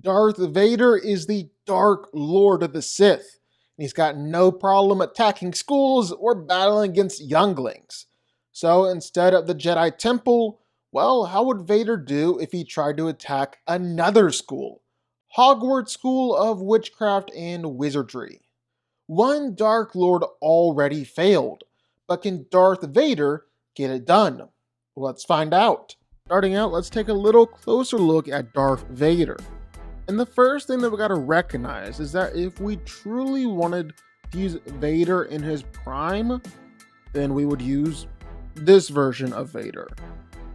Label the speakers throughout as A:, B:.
A: Darth Vader is the Dark Lord of the Sith, and he's got no problem attacking schools or battling against younglings. So instead of the Jedi Temple, well, how would Vader do if he tried to attack another school? Hogwarts School of Witchcraft and Wizardry. One Dark Lord already failed, but can Darth Vader get it done? Let's find out. Starting out, let's take a little closer look at Darth Vader. And the first thing that we gotta recognize is that if we truly wanted to use Vader in his prime, then we would use this version of Vader.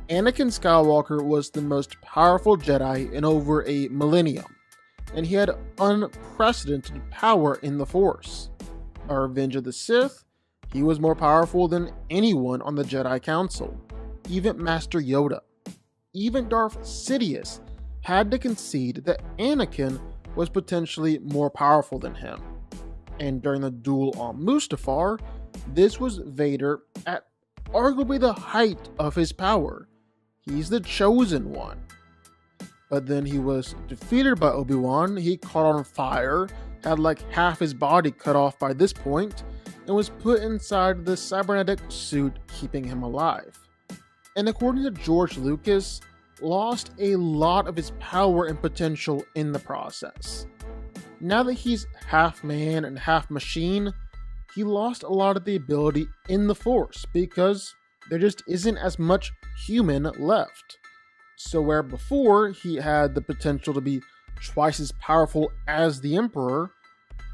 A: Anakin Skywalker was the most powerful Jedi in over a millennium, and he had unprecedented power in the Force. By Revenge of the Sith, he was more powerful than anyone on the Jedi Council, even Master Yoda. Even Darth Sidious had to concede that Anakin was potentially more powerful than him. And during the duel on Mustafar, this was Vader at arguably the height of his power. He's the chosen one. But then he was defeated by Obi-Wan, he caught on fire, had like half his body cut off by this point, and was put inside the cybernetic suit keeping him alive. And according to George Lucas, lost a lot of his power and potential in the process. Now that he's half man and half machine, he lost a lot of the ability in the Force because there just isn't as much human left. So where before he had the potential to be twice as powerful as the Emperor,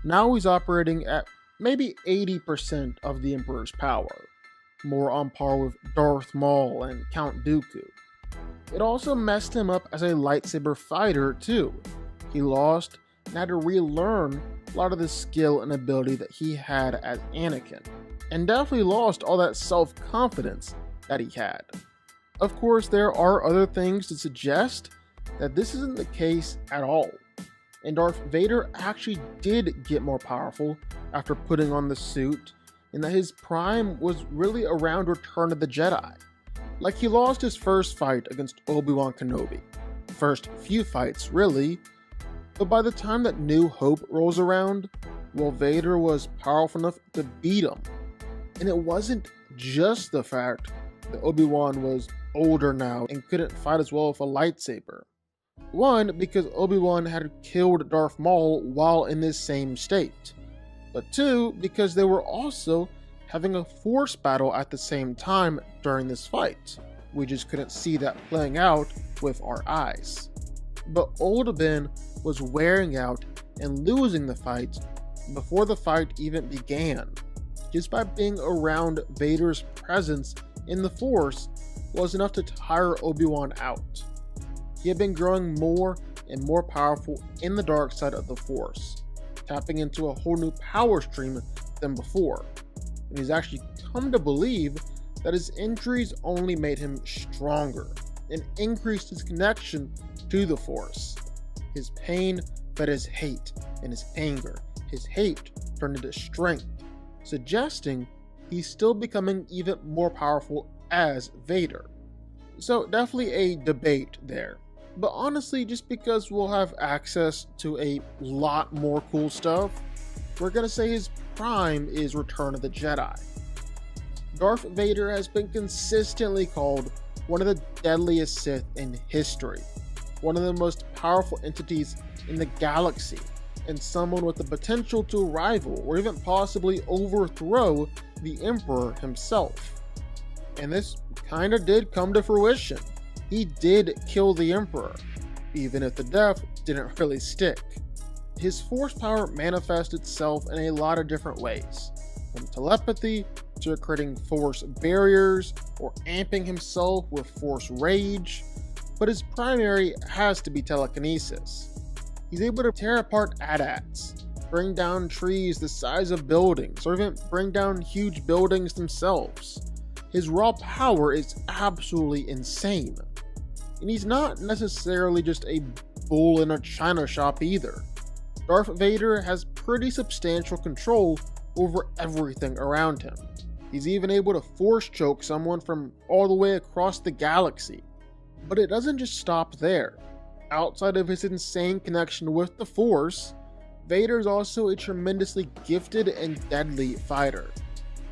A: now he's operating at maybe 80% of the Emperor's power, more on par with Darth Maul and Count Dooku. It also messed him up as a lightsaber fighter too. He lost and had to relearn a lot of the skill and ability that he had as Anakin, and definitely lost all that self-confidence that he had. Of course, there are other things to suggest that this isn't the case at all, and Darth Vader actually did get more powerful after putting on the suit, and that his prime was really around Return of the Jedi. Like, he lost his first fight against Obi-Wan Kenobi. First few fights, really. But by the time that New Hope rolls around, well, Vader was powerful enough to beat him. And it wasn't just the fact that Obi-Wan was older now and couldn't fight as well with a lightsaber. One, because Obi-Wan had killed Darth Maul while in this same state. But two, because they were also having a Force battle at the same time during this fight. We just couldn't see that playing out with our eyes. But Old Ben was wearing out and losing the fight before the fight even began. Just by being around Vader's presence in the Force was enough to tire Obi-Wan out. He had been growing more and more powerful in the dark side of the Force, tapping into a whole new power stream than before. And he's actually come to believe that his injuries only made him stronger and increased his connection to the Force. His pain fed his hate, and his anger, his hate turned into strength, suggesting he's still becoming even more powerful as Vader. So definitely a debate there. But honestly, just because we'll have access to a lot more cool stuff, we're gonna say his prime is Return of the Jedi. Darth Vader has been consistently called one of the deadliest Sith in history, one of the most powerful entities in the galaxy, and someone with the potential to rival or even possibly overthrow the Emperor himself. And this kinda did come to fruition. He did kill the Emperor, even if the death didn't really stick. His Force power manifests itself in a lot of different ways, from telepathy to creating Force barriers or amping himself with Force rage, but his primary has to be telekinesis. He's able to tear apart AT-ATs, bring down trees the size of buildings, or even bring down huge buildings themselves. His raw power is absolutely insane. And he's not necessarily just a bull in a china shop either. Darth Vader has pretty substantial control over everything around him. He's even able to force choke someone from all the way across the galaxy. But it doesn't just stop there. outside of his insane connection with the Force, Vader is also a tremendously gifted and deadly fighter.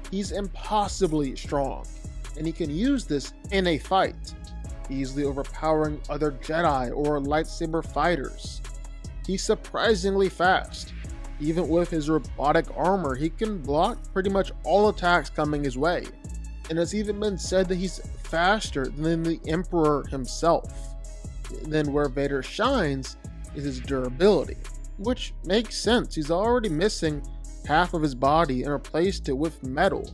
A: He's impossibly strong, and he can use this in a fight, easily overpowering other Jedi or lightsaber fighters. He's surprisingly fast. Even with his robotic armor, he can block pretty much all attacks coming his way, and it's even been said that he's faster than the Emperor himself. Then where Vader shines is his durability, which makes sense. He's already missing half of his body and replaced it with metal.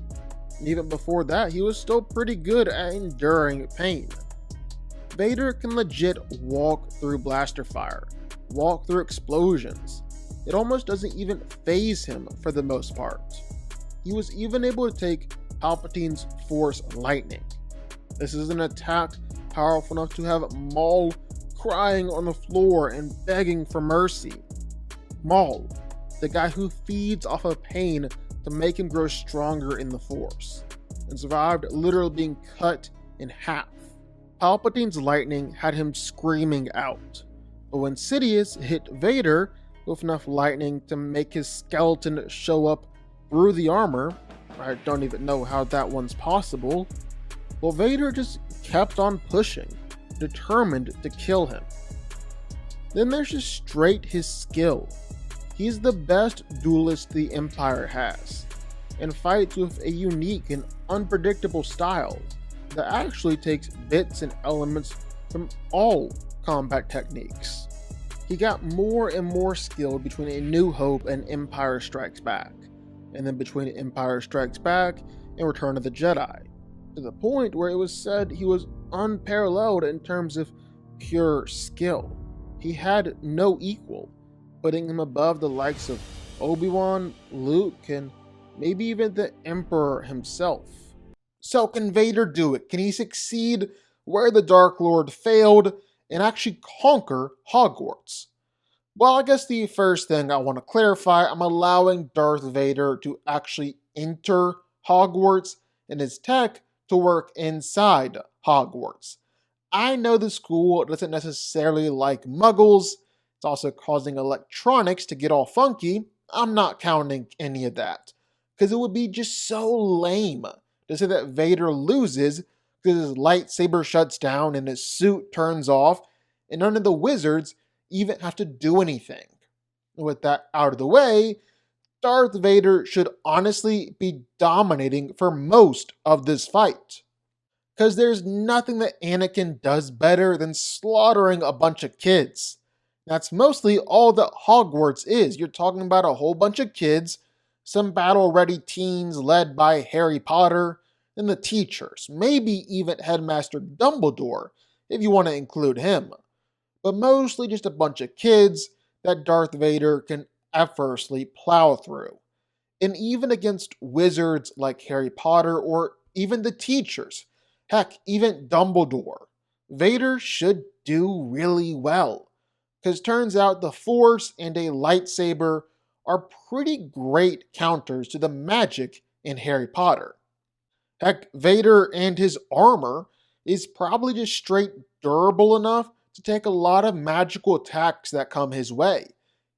A: Even before that, he was still pretty good at enduring pain. Vader can legit walk through blaster fire, walk through explosions. It almost doesn't even faze him for the most part. He was even able to take Palpatine's Force Lightning. This is an attack powerful enough to have Maul crying on the floor and begging for mercy. Maul, the guy who feeds off of pain to make him grow stronger in the Force, and survived literally being cut in half. Palpatine's lightning had him screaming out, but when Sidious hit Vader with enough lightning to make his skeleton show up through the armor, I don't even know how that one's possible, well, Vader just kept on pushing, determined to kill him. Then there's just straight his skill. He's the best duelist the Empire has, and fights with a unique and unpredictable style that actually takes bits and elements from all combat techniques. He got more and more skilled between A New Hope and Empire Strikes Back, and then between Empire Strikes Back and Return of the Jedi, to the point where it was said he was unparalleled in terms of pure skill. He had no equal, putting him above the likes of Obi-Wan, Luke, and maybe even the Emperor himself. So can Vader do it? Can he succeed where the Dark Lord failed and actually conquer Hogwarts? Well, I guess the first thing I want to clarify, I'm allowing Darth Vader to actually enter Hogwarts and his tech to work inside Hogwarts. I know the school doesn't necessarily like muggles. It's also causing electronics to get all funky. I'm not counting any of that, because it would be just so lame to say that Vader loses because his lightsaber shuts down and his suit turns off, and none of the wizards even have to do anything. With that out of the way, Darth Vader should honestly be dominating for most of this fight, because there's nothing that Anakin does better than slaughtering a bunch of kids. That's mostly all that Hogwarts is. You're talking about a whole bunch of kids, some battle-ready teens led by Harry Potter, and the teachers, maybe even Headmaster Dumbledore, if you want to include him. But mostly just a bunch of kids that Darth Vader can effortlessly plow through. And even against wizards like Harry Potter or even the teachers, heck, even Dumbledore, Vader should do really well. Because turns out the Force and a lightsaber are pretty great counters to the magic in Harry Potter. Heck, Vader and his armor is probably just straight durable enough to take a lot of magical attacks that come his way.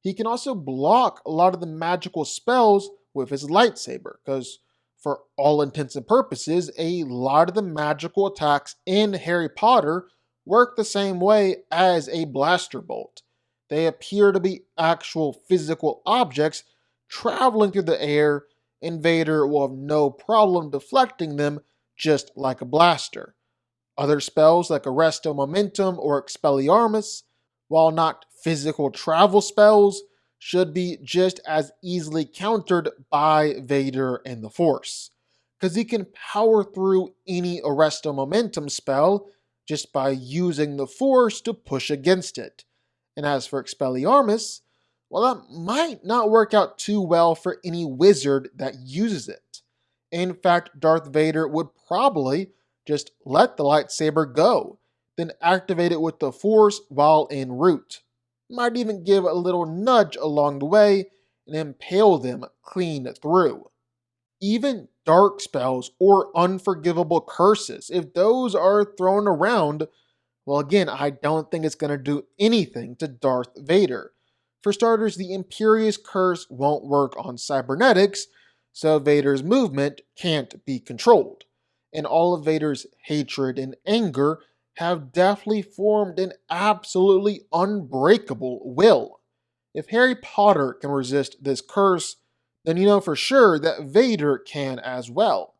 A: He can also block a lot of the magical spells with his lightsaber, because for all intents and purposes, a lot of the magical attacks in Harry Potter work the same way as a blaster bolt. They appear to be actual physical objects traveling through the air, and Vader will have no problem deflecting them just like a blaster. Other spells like Arresto Momentum or Expelliarmus, while not physical travel spells, should be just as easily countered by Vader and the Force, because he can power through any Arresto Momentum spell just by using the Force to push against it. And as for Expelliarmus, well, that might not work out too well for any wizard that uses it. In fact, Darth Vader would probably just let the lightsaber go, then activate it with the Force while en route. Might even give a little nudge along the way and impale them clean through. Even dark spells or unforgivable curses, if those are thrown around, Well, again, I don't think it's going to do anything to Darth Vader. For starters, the Imperious Curse won't work on cybernetics, so Vader's movement can't be controlled. And all of Vader's hatred and anger have definitely formed an absolutely unbreakable will. If Harry Potter can resist this curse, then you know for sure that Vader can as well.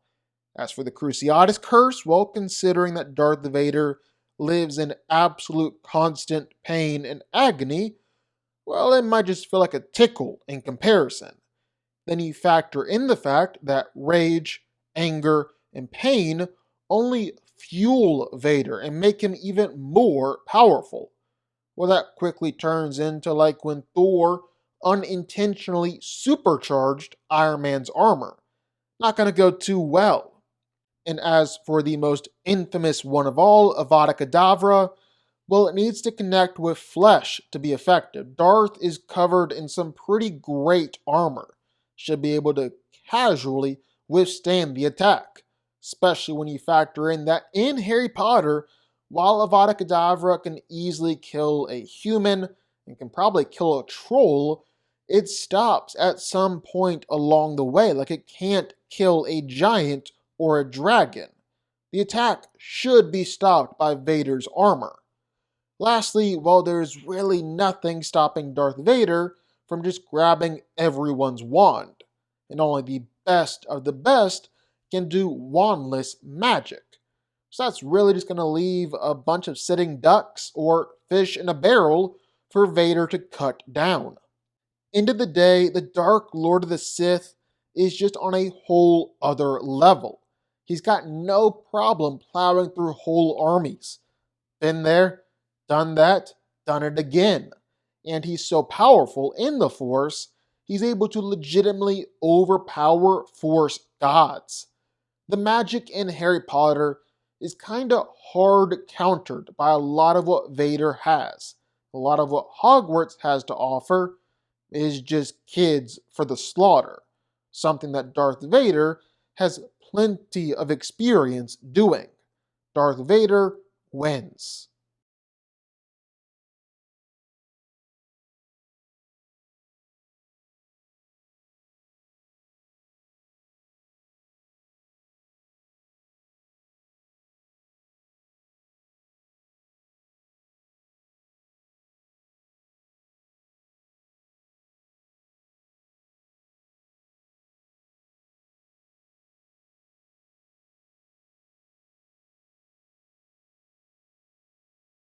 A: As for the Cruciatus curse, well, considering that Darth Vader lives in absolute constant pain and agony, well, it might just feel like a tickle in comparison. Then you factor in the fact that rage, anger, and pain only fuel Vader and make him even more powerful. Well, that quickly turns into like when Thor unintentionally supercharged Iron Man's armor. Not gonna go too well. And as for the most infamous one of all, Avada Kedavra, well, it needs to connect with flesh to be effective. Darth is covered in some pretty great armor. Should be able to casually withstand the attack. Especially when you factor in that in Harry Potter, while Avada Kedavra can easily kill a human and can probably kill a troll, it stops at some point along the way. Like it can't kill a giant or a dragon. The attack should be stopped by Vader's armor. Lastly, while there's really nothing stopping Darth Vader from just grabbing everyone's wand, and only the best of the best can do wandless magic. So that's really just going to leave a bunch of sitting ducks or fish in a barrel for Vader to cut down. End of the day, the Dark Lord of the Sith is just on a whole other level. He's got no problem plowing through whole armies. Been there, done that, done it again. And he's so powerful in the Force, he's able to legitimately overpower Force gods. The magic in Harry Potter is kinda hard countered by a lot of what Vader has. A lot of what Hogwarts has to offer is just kids for the slaughter, something that Darth Vader has plenty of experience doing. Darth Vader wins.